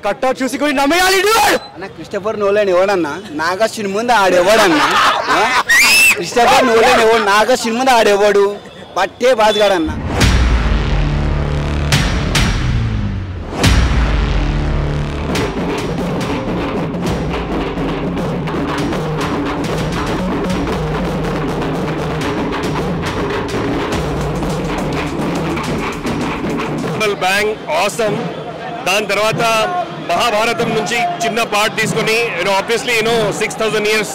Cutout చూసి కూడా నమ్మేయాలి అన్న. క్రిస్టోఫర్ నోలన్ ఎవడన్నా? నాగార్జున ముందు ఆడెవడన్నా? క్రిస్టోఫర్ నోలన్ ఎవడు? నాగార్జున ముందు ఆడెవడు? పట్టే బాధగాడన్నా. Bang awesome. దాని తర్వాత మహాభారతం నుంచి చిన్న పార్ట్ తీసుకొని obviously 6000 years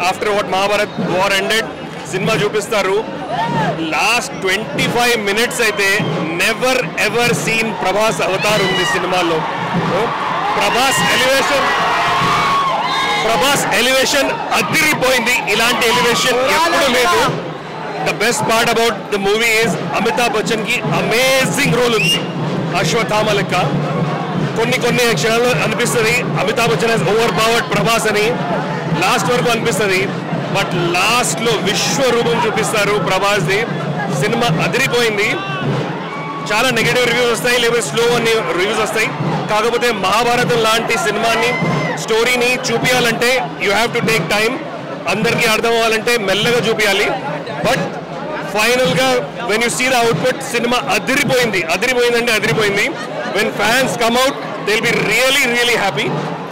after what Mahabharat war ended cinema చూపిస్తారు. లాస్ట్ 25 minutes అయితే never ever seen Prabhas Avatar ఉంది సినిమాలో. ప్రభాస్ ఎలివేషన్ అదిరిపోయింది. ఇలాంటి ఎలివేషన్ ఎప్పుడు లేదు. The best part about the movie is Amitabh Bachchan కి అమేజింగ్ రోల్ ఉంది అశ్వత్థామ లెక్క. కొన్ని క్షణాల్లో అనిపిస్తుంది Amitabh Bachchan he's overpowered Prabhas అని, లాస్ట్ వరకు అనిపిస్తుంది. బట్ లాస్ట్ లో విశ్వరూపం చూపిస్తారు ప్రభాస్ ది. సినిమా అదిరిపోయింది. చాలా నెగటివ్ రివ్యూస్ వస్తాయి, లేదా స్లో అని రివ్యూస్ వస్తాయి. కాకపోతే మహాభారతం లాంటి సినిమాని స్టోరీని చూపించాలంటే you have to take time. అందరికీ అర్థం అవ్వాలంటే మెల్లగా చూపించాలి. బట్ ఫైనల్ గా when you see the output cinema అదిరిపోయింది. అంటే అదిరిపోయింది. When fans come out they will be really happy.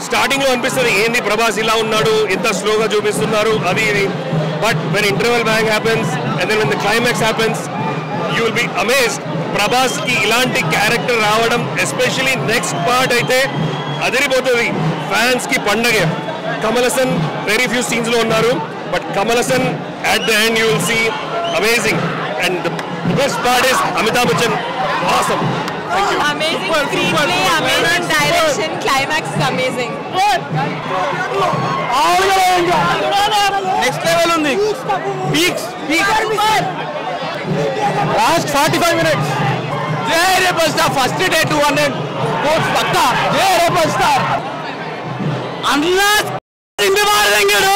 Starting లో అనిపిస్తుంది ఏంది ప్రభాస్ ఇలా ఉన్నాడు, ఇంత స్లోగా చూపిస్తున్నారు అది ఇది. But when interval bang happens and then when the climax happens you will be amazed. Prabhas కి ఇలాంటి క్యారెక్టర్ రావడం ఎస్పెషలీ నెక్స్ట్ పార్ట్ అయితే అదిరిపోతుంది. ఫ్యాన్స్ కి పండగే. Kamal Haasan very few scenes లో ఉన్నారు, but Kamal Haasan at the end you will see amazing, and the best part is Amitabh Bachchan. Awesome. Thank you. Amazing screenplay, amazing direction, climax is amazing. Next level ఉంది. Peaks last 45 minutes. జై rebel star. First day 200 కోట్స్ పక్కా. జై rebel star. అన్నా ఇంటి మారదంగాడు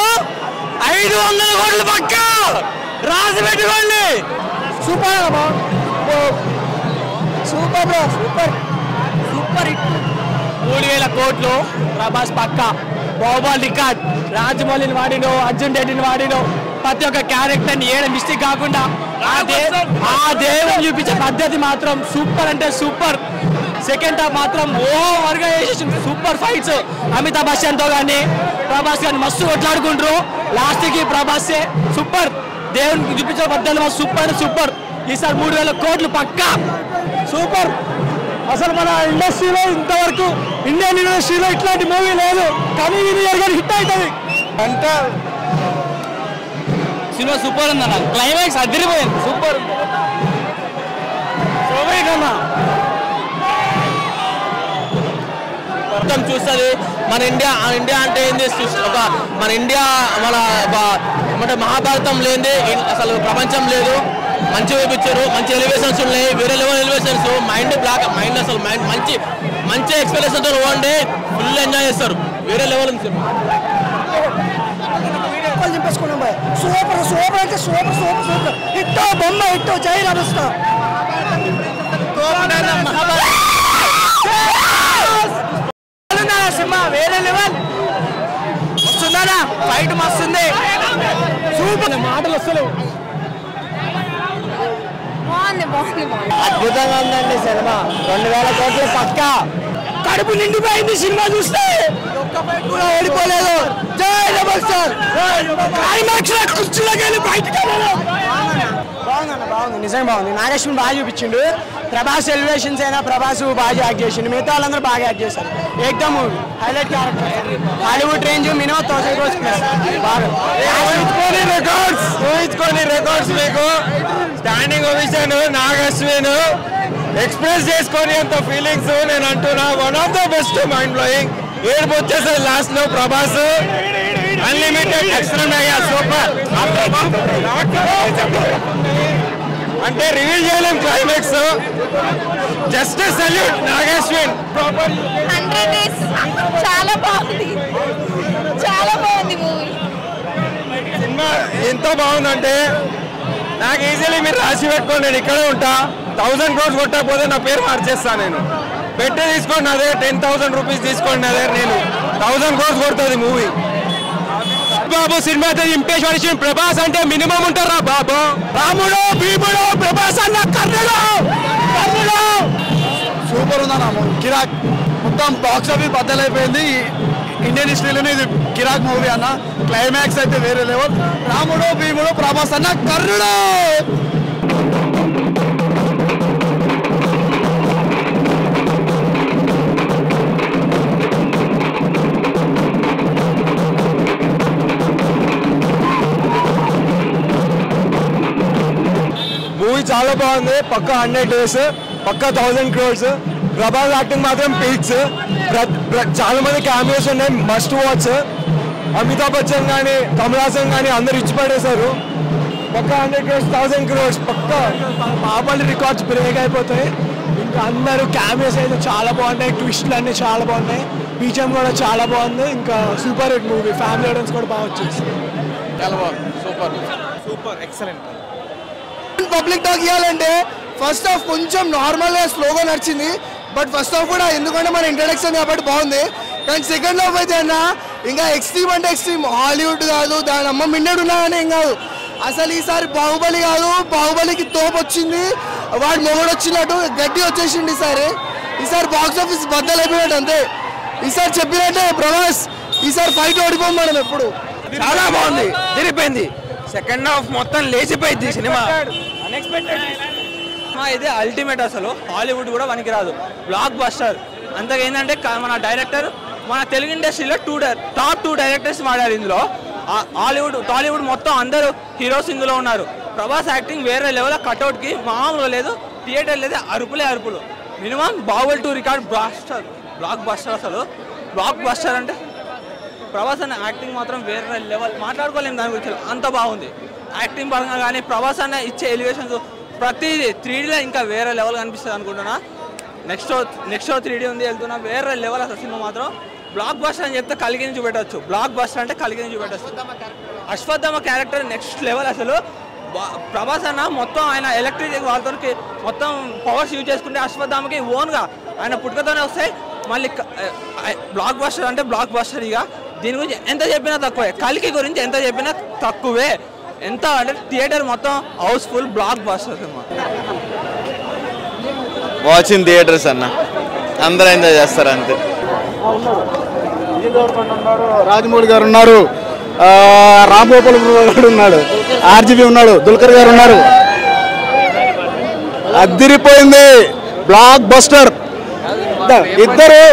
500 కోట్లు పక్కా రాసి పెట్టుకోండి. Super hit. 3000 కోట్లు ప్రభాస్ పక్కా. బాహుబలి రికార్డ్. రాజమౌళిని వాడినో, అర్జున్ రెడ్డిని వాడినో, ప్రతి ఒక్క క్యారెక్టర్ని ఏడ మిస్టేక్ కాకుండా ఆ దేవుడు చూపించే పద్ధతి మాత్రం సూపర్ అంటే సూపర్. సెకండ్ హాఫ్ మాత్రం ఓవర్గా చేసేసి సూపర్ ఫైట్స్. అమితాబ్ బచ్చన్ తో కానీ ప్రభాస్ కానీ మస్తు కొట్లాడుకుంటారు. లాస్ట్ కి ప్రభాసే సూపర్. దేవునికి చూపించే పద్ధతి సూపర్. ఈసారి 3000 కోట్లు పక్కా. సూపర్. అసలు మన ఇండస్ట్రీలో ఇంతవరకు ఇండియన్ ఇండస్ట్రీలో ఇట్లాంటి మూవీ లేదు, కానీ ఇది హిట్ అవుతుంది అంటే సినిమా సూపర్ ఉందన్న. క్లైమాక్స్ అదిరిపోయింది. సూపర్ కన్నా మొత్తం చూస్తుంది. మన ఇండియా అంటే ఏంది, ఒక మన ఇండియా అంటే మహాభారతం లేనిదే అసలు ప్రపంచం లేదు. మంచి చూపించారు, మంచి ఎలివేషన్స్ ఉన్నాయి, వేరే లెవెల్ ఎలివేషన్స్. మైండ్ అసలు మంచి ఎక్స్పెక్టేషన్తో పోండి, ఫుల్ ఎంజాయ్ చేస్తారు. వేరే లెవెల్ ఉంది. సూపర్ అంటే సూపర్. ఇట్టో బొమ్మ ఇట్టో జై నడుస్తా. సినిమా వేరే లెవెల్ వస్తుందా? ఫైట్ మస్తుంది. సూపర్. మాటలు వస్తలేవు. అద్భుతంగా ఉందండి సినిమా. 2000 కోట్లు పక్కా. కడుపు నిండిపోయింది సినిమా చూస్తే. ఒక్క ఫైట్ కూడా ఓడిపోలేదు. జై రెబల్ స్టార్. క్లైమాక్స్ లో కుర్చీలోకి వెళ్ళి బయటకు బాగుంది. నిజంగా బాగుంది. నాగేశ్వరం బాగా చూపించిండు. ప్రభాస్ ఎలివేషన్స్ అయినా ప్రభాస్ బాగా యాక్ట్ చేసిండు. మిగతా వాళ్ళందరూ బాగా యాక్ట్ చేశారు. ఏకదమ్ movie highlight character. Hollywood range minimum 1000 crores బాగా ఊహించుకొని రికార్డ్స్ మీకు స్టాండింగ్ ఓవేషన్ నాగేశ్వన్ ఎక్స్ప్రెస్ చేసుకొని అంత ఫీలింగ్స్ నేను అంటున్నా. One of the best mind blowing. ఏడుపు వచ్చేసరి లాస్ట్ లో ప్రభాస్ అన్లిమిటెడ్ ఎక్స్ట్రా సూపర్. అంటే రివీల్ చేయలేం క్లైమాక్స్. Just salute Nag Ashwin. చాలా బాగుంది మూవీ. సినిమా ఎంత బాగుందంటే నాకు ఈజీలీ మీరు రాసి పెట్టుకోండి, నేను ఇక్కడే ఉంటా. 1000 crores కొట్టకపోతే నా పేరు మార్చేస్తాను నేను. పెట్టే తీసుకోండి నా దగ్గర 10,000 రూపీస్ తీసుకోండి నా దగ్గర, నేను 1000 crores కొడుతుంది మూవీ. బాబు సినిమా ఇంపేష్ విషయం ప్రభాస్ అంటే మినిమం ఉంటారా బాబు? రాముడు భీముడు ప్రభాస్ అన్న కర్ణుడు సూపర్ ఉందన్న కిరాక్. మొత్తం బాక్స్ ఆఫీస్ బద్దలైపోయింది. ఇండియన్ హిస్టరీలోనే ఇది కిరాక్ మూవీ అన్న. క్లైమాక్స్ అయితే వేరే లెవెల్. రాముడు భీముడు ప్రభాస్ అన్న కర్ణుడు. మూవీ చాలా బాగుంది. పక్కా 100 days, పక్కా 1000 crores. ప్రభాస్ యాక్టింగ్ మాత్రం పీక్స్. చాలా మంది క్యామియోస్ ఉన్నాయి, మస్ట్ వాచ్. అమితాబ్ బచ్చన్ కానీ కమల్ హాసన్ కానీ అందరు ఇచ్చి పడేశారు. పక్కా 100 crores, 1000 crores పక్కా. బాహుబలి రికార్డ్స్ బ్రేక్ అయిపోతాయి. ఇంకా అందరూ క్యామియోస్ అయితే చాలా బాగున్నాయి, ట్విస్ట్లు అన్నీ చాలా బాగున్నాయి, బీజం కూడా చాలా బాగుంది. ఇంకా super hit movie, family audience కూడా బాగా వచ్చేసి చాలా బాగుంది. Super excellent. పబ్లిక్ టాక్ ఇవ్వాలంటే ఫస్ట్ హాఫ్ కొంచెం నార్మల్గా స్లోగా నడిచింది. బట్ ఫస్ట్ హాఫ్ కూడా ఎందుకంటే మన ఇంట్రడక్షన్ కాబట్టి బాగుంది. కానీ సెకండ్ హాఫ్ అయితే అన్న ఇంకా ఎక్స్ట్రీమ్ అంటే ఎక్స్ట్రీమ్. హాలీవుడ్ కాదు, దాని అమ్మ మిన్నడు ఉన్నాగానే ఏం కాదు. అసలు ఈసారి బాహుబలి కాదు, బాహుబలికి తోపు వచ్చింది, వాడు మొగడు వచ్చినట్టు గడ్డి వచ్చేసింది. ఈసారి బాక్స్ ఆఫీస్ బద్దలైపోయినట్టు అంతే. ఈసారి చెప్పినట్టే ప్రభాస్ ఈసారి ఫైట్ ఓడిపోం మనం ఎప్పుడు. చాలా బాగుంది, తిరిగిపోయింది. సెకండ్ హాఫ్ మొత్తం లేచిపోయింది సినిమా. అన్ఎక్స్పెక్టెడ్ ఇది అల్టిమేట్. అసలు హాలీవుడ్ కూడా పనికి రాదు, బ్లాక్ బస్టర్. అంతగా ఏంటంటే మన డైరెక్టర్ మన తెలుగు ఇండస్ట్రీలో టాప్ 2 డైరెక్టర్స్ వాడారు ఇందులో. హాలీవుడ్ టాలీవుడ్ మొత్తం అందరూ హీరోస్ ఇందులో ఉన్నారు. ప్రభాస్ యాక్టింగ్ వేరే లెవెల్, కట్అవుట్కి మామూలుగా లేదు, థియేటర్ లేదు, అరుపులు. Minimum Baahubali 2 record block buster. అసలు బ్లాక్ బస్టర్ అంటే ప్రభాస్ అన్న యాక్టింగ్ మాత్రం వేరే లెవెల్, మాట్లాడుకోలేము దాని గురించి, అంత బాగుంది యాక్టింగ్ పరంగా. కానీ ప్రభాస్ అన్న ఇచ్చే ఎలివేషన్స్ ప్రతిదీ 3Dలో ఇంకా వేరే లెవెల్ కనిపిస్తుంది అనుకుంటున్నా. నెక్స్ట్ షో 3D ఉంది, వెళ్తున్నా వేరే లెవెల్. అసలు సినిమా మాత్రం బ్లాక్ బస్టర్ అని చెప్తే కలిగిని చూపెట్టచ్చు. బ్లాక్ బస్టర్ అంటే కలిగిని చూపెట్టచ్చు. Ashwatthama character next level. అసలు ప్రభాస్ అన్న మొత్తం ఆయన ఎలక్ట్రిక్ వాళ్ళతో మొత్తం పవర్స్ యూజ్ చేసుకుంటే అశ్వత్థామకి ఓన్గా ఆయన పుట్టుకతోనే వస్తాయి. మళ్ళీ బ్లాక్ బస్టర్ అంటే బ్లాక్ బస్టర్. ఇక దీని గురించి ఎంత చెప్పినా తక్కువే, కలికి గురించి ఎంత చెప్పినా తక్కువే. ఎంత అంటే థియేటర్ మొత్తం హౌస్ఫుల్, బ్లాక్ బస్టర్ సినిమా. వాచింగ్ థియేటర్స్ అన్న అందరూ ఎంజాయ్ చేస్తారు అంతే. రాజమౌళి గారు ఉన్నారు, రామ్ గోపాల్ గారు ఉన్నాడు, ఆర్జీబీ ఉన్నాడు, దుల్కర్ గారు ఉన్నారు. అదిరిపోయింది, బ్లాక్ బస్టర్. ఇద్దరు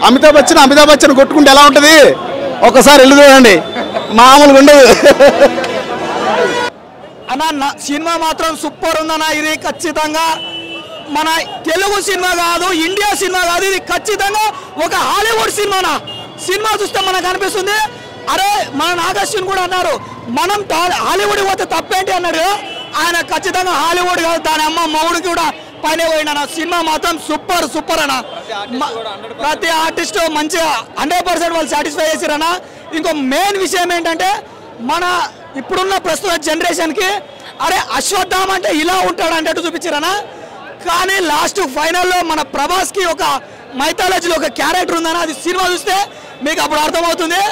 అమితాబ్ బచ్చన్ కొట్టుకుంటే ఎలా ఉంటుంది ఒకసారి వెళ్ళి చూడండి, మామూలుగా ఉండదు అన్న. సినిమా మాత్రం సూపర్ ఉందన్న. ఇది ఖచ్చితంగా మన తెలుగు సినిమా కాదు, ఇండియా సినిమా కాదు, ఇది ఖచ్చితంగా ఒక హాలీవుడ్ సినిమానా. సినిమా చూస్తే మనకు అనిపిస్తుంది, అరే మన నాగశ్విన్ కూడా అన్నారు మనం హాలీవుడ్ పోతే తప్పేంటి అన్నాడు. ఆయన ఖచ్చితంగా హాలీవుడ్ కాదు, దాని అమ్మ మౌడికి కూడా పైన పోయినా. సినిమా మాత్రం సూపర్ అన్న. ప్రతి ఆర్టిస్ట్ మంచిగా 100% వాళ్ళు సాటిస్ఫై చేశారన్న. ఇంకో మెయిన్ విషయం ఏంటంటే మన ఇప్పుడున్న ప్రస్తుత జనరేషన్కి అరే అశ్వత్థామ అంటే ఇలా ఉంటాడు అంటే చూపించారన్న. కానీ లాస్ట్ ఫైనల్లో మన ప్రభాస్కి ఒక మైథాలజీలో ఒక క్యారెక్టర్ ఉందన్న. అది సినిమా చూస్తే మీకు అప్పుడు అర్థమవుతుంది.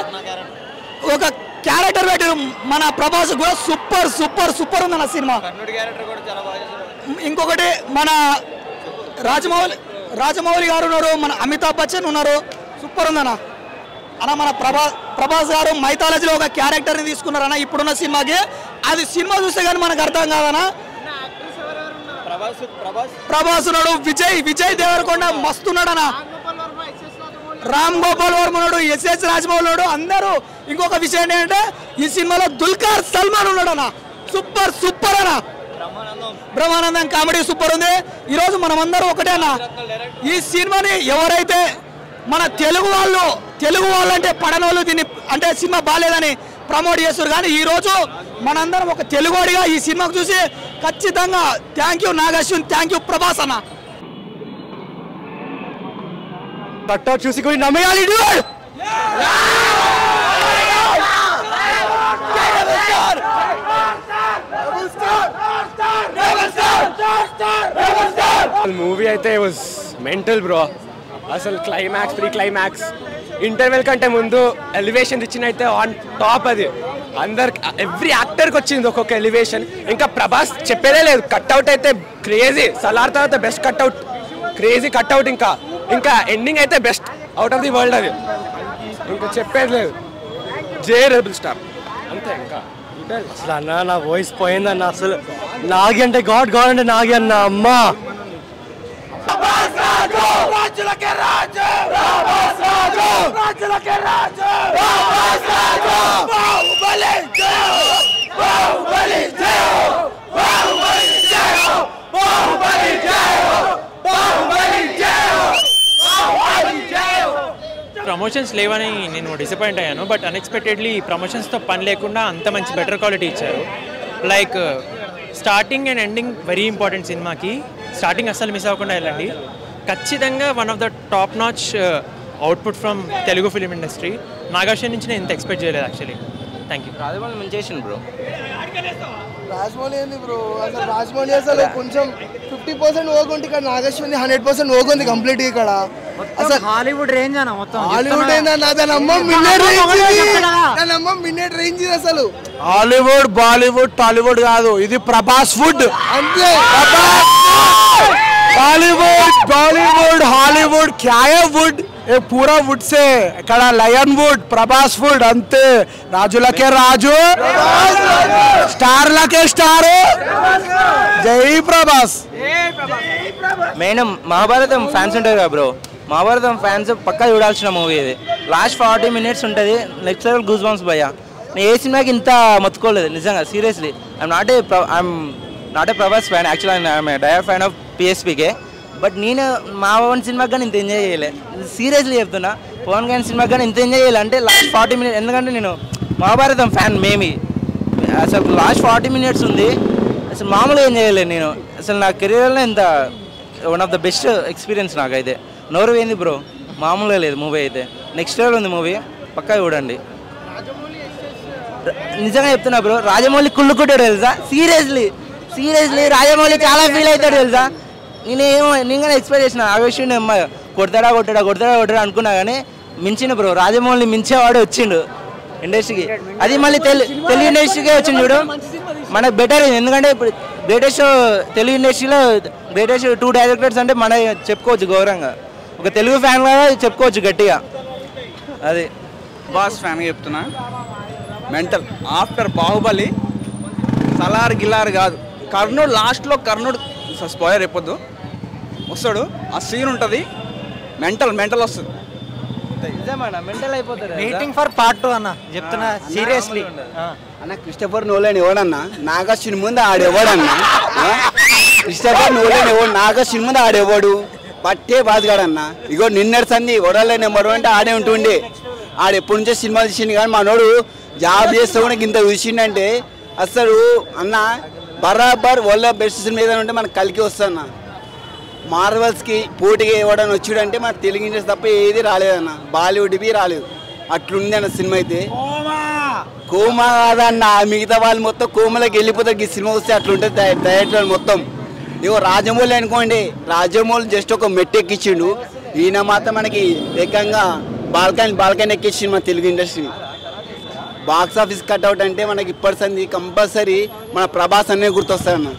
ఒక క్యారెక్టర్ పెట్టి మన ప్రభాస్ కూడా సూపర్ ఉందన్న సినిమా. ఇంకొకటి మన రాజమౌళి గారు ఉన్నారు, మన అమితాబ్ బచ్చన్ ఉన్నారు, సూపర్ ఉందన్న. అన్న మన ప్రభాస్ గారు మైథాలజీలో ఒక క్యారెక్టర్ని తీసుకున్నారన్న ఇప్పుడున్న సినిమాకి. అది సినిమా చూస్తే కానీ మనకు అర్థం కాదన్న. ప్రభాస్ ఉన్నాడు, విజయ్ దేవరకొండ మస్తున్నాడన్న, రామ్ గోపాల్ వర్మ ఉన్నాడు, ఎస్ఎస్ రాజమౌళి ఉన్నాడు, అందరూ. ఇంకొక విషయం ఏంటంటే ఈ సినిమాలో దుల్కర్ సల్మాన్ ఉన్నాడన్న, సూపర్ అన్న. బ్రహ్మానందం కామెడీ సూపర్ ఉంది. ఈరోజు మనమందరూ ఒకటే అన్న, ఈ సినిమాని ఎవరైతే మన తెలుగు వాళ్ళు అంటే పడనోళ్ళు దీన్ని అంటే సినిమా బాగాలేదని ప్రమోట్ చేస్తారు. కానీ ఈరోజు మనందరం ఒక తెలుగువాడిగా ఈ సినిమాకు చూసి ఖచ్చితంగా thank you Nagashwin, thank you Prabhas అన్న. కట్అవుట్ చూసి కూడా నమ్మేయాలి. మూవీ అయితే వాజ్ మెంటల్ బ్రో. అసలు క్లైమాక్స్, ప్రీ క్లైమాక్స్, ఇంటర్వెల్ కంటే ముందు ఎలివేషన్ ఇచ్చిన అయితే ఆన్ టాప్. అది అందరికి, ఎవ్రీ యాక్టర్కి వచ్చింది ఒక్కొక్క ఎలివేషన్. ఇంకా ప్రభాస్ చెప్పేదే లేదు, కట్అవుట్ అయితే క్రేజీ. సలార్ తర్వాత బెస్ట్ కట్అవుట్, క్రేజీ కట్అవుట్. ఇంకా ఎండింగ్ అయితే best out of the world. అది ఇంకా చెప్పేది లేదు. జే రెబల్ స్టార్ అంతే. ఇంకా అసలు అన్న నా వాయిస్ పోయిందన్న. అసలు నాగి అంటే గాడ్, గాడ్ అంటే నాగి అన్న. అమ్మా ప్రమోషన్స్ లేవని నేను డిసప్పాయింట్ అయ్యాను. బట్ అన్ఎక్స్పెక్టెడ్లీ ప్రమోషన్స్తో పని లేకుండా అంత మంచి బెటర్ క్వాలిటీ ఇచ్చారు. Like starting and ending very important సినిమాకి. స్టార్టింగ్ అస్సలు మిస్ అవ్వకుండా వెళ్ళండి. ఖచ్చితంగా one of the top notch output from Telugu film industry. Nagarjuna నుంచి నేను ఇంత ఎక్స్పెక్ట్ చేయలేదు యాక్చువల్లీ. Thank you. రాజమౌళి మంచి చేసిండు బ్రో. రాజమౌళి ఏంది బ్రో, అసలు రాజమౌళి అసలు కొంచెం 50% ఓగుంది, ఇక్కడ నాగేశ్వరి 100% ఓగుంది కంప్లీట్. ఇక్కడ అసలు హాలీవుడ్ రేంజ్ అన్న మొత్తం. హాలీవుడ్ ఏందన్న, దాని అమ్మ మిన్నెట్ రేంజ్ అసలు. హాలీవుడ్, బాలీవుడ్, టాలీవుడ్ కాదు, ఇది ప్రభాస్ వుడ్ అంతే. बॉलीवुड बॉलीवुड हॉलीवुड क्या है वुड ये पूरा वुड से ఇక్కడ లయన్ వుడ్ ప్రభాస్ వుడ్ అంతే రాజులకే రాజు స్టార్లకే స్టార్ జై ప్రభాస్ మెయిన్ మహాభారతం ఫ్యాన్స్ ఉంటారు కదా బ్రో, మహాభారతం ఫ్యాన్స్ పక్కా చూడాల్సిన మూవీ ఇది. లాస్ట్ 40 minutes ఉంటుంది, నెక్స్ట్ లెవెల్ గూస్ బంప్స్ భయ్యా. నేను ఏ సినిమాకి ఇంత మొత్తుకోలేదు నిజంగా, seriously. I'm not a Prabhas fan actually, I'm a dire fan of PSPK. But నేను మా పవన్ సినిమాకి కానీ ఇంత ఎంజాయ్ చేయలే, సీరియస్లీ చెప్తున్నా. పవన్ కళ్యాణ్ సినిమాకి కానీ ఇంత ఎంజాయ్ చేయాలి అంటే లాస్ట్ 40 minutes. ఎందుకంటే నేను మహాభారతం ఫ్యాన్ మేమి, అసలు లాస్ట్ 40 minutes ఉంది, అసలు మామూలుగా ఏం చేయలేదు నేను. అసలు నా కెరీర్లో ఇంత one of the best experience నాకైతే. నోరు పోయింది బ్రో, మామూలుగా లేదు మూవీ అయితే. నెక్స్ట్ లెవెల్ ఉంది మూవీ, పక్కా చూడండి. నిజంగా చెప్తున్నా బ్రో, రాజమౌళి కుళ్ళుకుంటాడు తెలుసా, సీరియస్లీ రాజమౌళి చాలా ఫీల్ అవుతాడు తెలుసా. నేను కానీ ఎక్స్పెక్ట్ చేసిన ఆవేశండి అమ్మ కొడతాడా అనుకున్నా, కానీ మించిన బ్రో, రాజమౌళి మించేవాడు వచ్చిండు ఇండస్ట్రీకి. అది మళ్ళీ తెలుగు ఇండస్ట్రీకే వచ్చింది చూడు, మనకు బెటర్. ఎందుకంటే ఇప్పుడు గ్రేటెస్ట్ తెలుగు ఇండస్ట్రీలో గ్రేటెస్ట్ 2 డైరెక్టర్స్ అంటే మన చెప్పుకోవచ్చు గౌరవంగా, ఒక తెలుగు ఫ్యాన్ లాగా చెప్పుకోవచ్చు గట్టిగా. అది బాస్ ఫ్యాన్గా చెప్తున్నా, మెంటల్. ఆఫ్టర్ బాహుబలి సలార్ గిలార్ కాదు, కర్ణుడు లాస్ట్లో, కర్ణుడు స్పాయిలర్ చెప్పొద్దు, వస్తాడు, ఆ సీన్ ఉంటుంది, మెంటల్ వస్తుంది. మెంటల్ అయిపోతారు. వెయిటింగ్ ఫర్ పార్ట్ 2 అన్న చెప్తున్నా సీరియస్లీ. అన్న క్రిస్టఫర్ నోలన్ ఎవడన్నా, నాగార్జున ముందు ఆడెవడన్నా, క్రిస్టఫర్ నోలన్ ఎవడు, నాగార్జున ముందు ఆడెవడు, పట్టే బాధగాడన్నా. ఇగో నిన్నటి సంది వడలే నెంబర్ అంటే ఆడే ఉంటుండే. ఆడు ఎప్పటి నుంచో సినిమాలు తీసిండు, కానీ మనోడు జాబ్ చేస్తే కూడా ఇంత చూసిండంటే అసలు అన్న బరాబర్ వల్ల బెస్ట్ సినిమా ఏదైనా ఉంటే మనకు కలికి వస్తాన్న. మార్వల్స్కి పోటీగా ఇవ్వడానికి వచ్చాడంటే మన తెలుగు ఇండస్ట్రీ తప్ప ఏది రాలేదన్న, బాలీవుడ్వి రాలేదు. అట్లుంది అన్న సినిమా అయితే. కోమా కాదన్న, మిగతా వాళ్ళు మొత్తం కోమలోకి వెళ్ళిపోతారు ఈ సినిమా వస్తే. అట్లుంటుంది డైరెక్టర్ మొత్తం. ఇగో రాజమౌళి అనుకోండి, రాజమౌళి జస్ట్ ఒక మెట్టు ఎక్కించిండు, ఈయన మాత్రం మనకి ఏకంగా బాల్కనీ ఎక్కించిండు మన Telugu industry. Box office cutout అంటే మనకి ఇప్పటి సంది కంపల్సరీ మన ప్రభాస్ అనే గుర్తొస్తాయన్న.